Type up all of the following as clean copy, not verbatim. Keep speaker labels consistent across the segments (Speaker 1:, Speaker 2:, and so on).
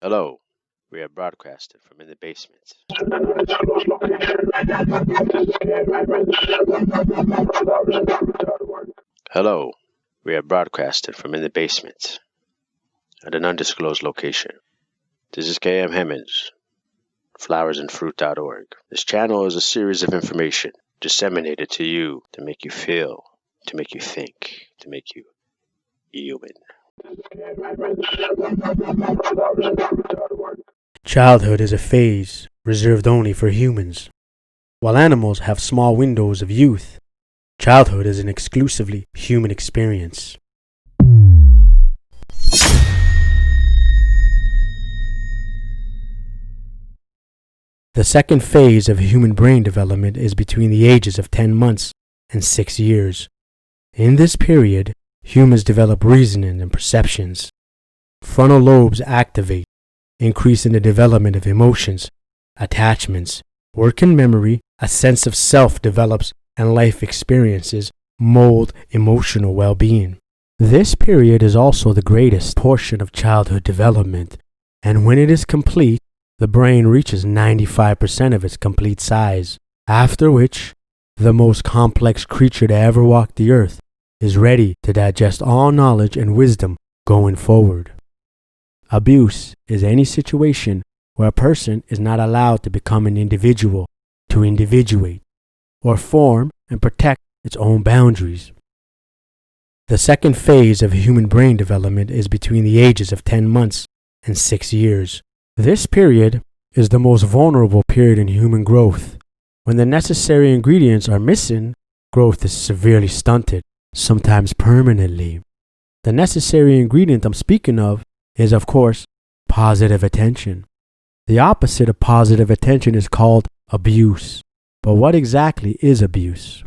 Speaker 1: Hello, we are broadcasting from in the basement. Hello, we are broadcasting from in the basement at an undisclosed location. This is KM Hemmans, flowersandfruit.org. This channel is a series of information disseminated to you to make you feel, to make you think, to make you human.
Speaker 2: Childhood is a phase reserved only for humans. While animals have small windows of youth, childhood is an exclusively human experience. The second phase of human brain development is between the ages of 10 months and 6 years. In this period, humans develop reasoning and perceptions. Frontal lobes activate, increasing the development of emotions, attachments, working memory, a sense of self develops, and life experiences mold emotional well-being. This period is also the greatest portion of childhood development, and when it is complete, the brain reaches 95% of its complete size, after which the most complex creature to ever walk the earth is ready to digest all knowledge and wisdom going forward. Abuse is any situation where a person is not allowed to become an individual, to individuate, or form and protect its own boundaries. The second phase of human brain development is between the ages of 10 months and 6 years. This period is the most vulnerable period in human growth. When the necessary ingredients are missing, growth is severely stunted, sometimes permanently. The necessary ingredient I'm speaking of is, of course, positive attention. The opposite of positive attention is called abuse. But what exactly is abuse?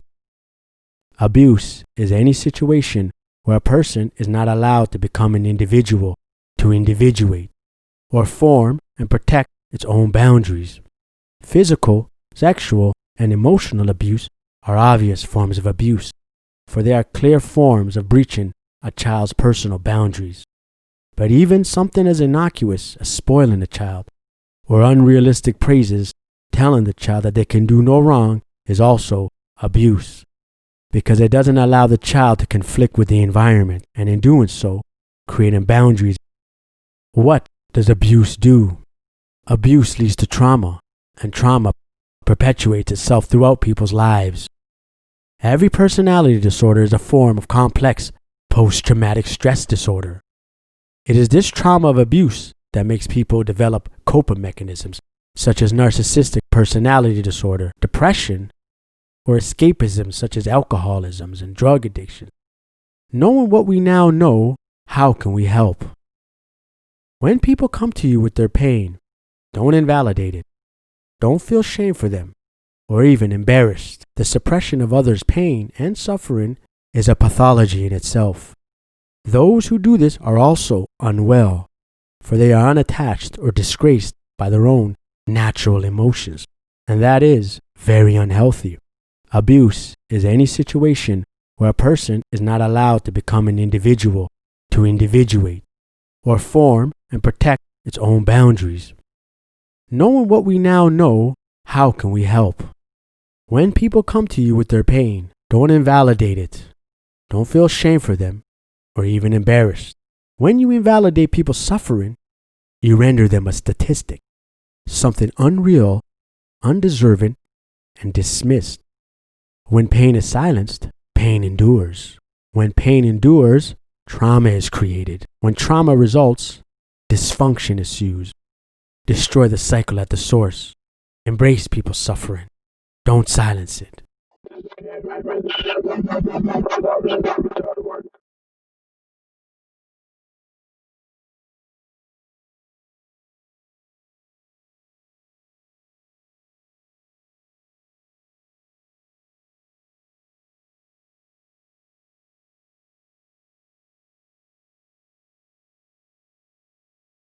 Speaker 2: Abuse is any situation where a person is not allowed to become an individual, to individuate, or form and protect its own boundaries. Physical, sexual, and emotional abuse are obvious forms of abuse, for they are clear forms of breaching a child's personal boundaries. But even something as innocuous as spoiling a child, or unrealistic praises telling the child that they can do no wrong, is also abuse, because it doesn't allow the child to conflict with the environment, and in doing so, creating boundaries. What does abuse do? Abuse leads to trauma, and trauma perpetuates itself throughout people's lives. Every personality disorder is a form of complex post-traumatic stress disorder. It is this trauma of abuse that makes people develop coping mechanisms such as narcissistic personality disorder, depression, or escapism such as alcoholism and drug addiction. Knowing what we now know, how can we help? When people come to you with their pain, don't invalidate it. Don't feel shame for them, or even embarrassed. The suppression of others' pain and suffering is a pathology in itself. Those who do this are also unwell, for they are unattached or disgraced by their own natural emotions, and that is very unhealthy. Abuse is any situation where a person is not allowed to become an individual, to individuate, or form and protect its own boundaries. Knowing what we now know, how can we help? When people come to you with their pain, don't invalidate it. Don't feel shame for them, or even embarrassed. When you invalidate people's suffering, you render them a statistic, something unreal, undeserving, and dismissed. When pain is silenced, pain endures. When pain endures, trauma is created. When trauma results, dysfunction ensues. Destroy the cycle at the source. Embrace people's suffering. Don't silence it.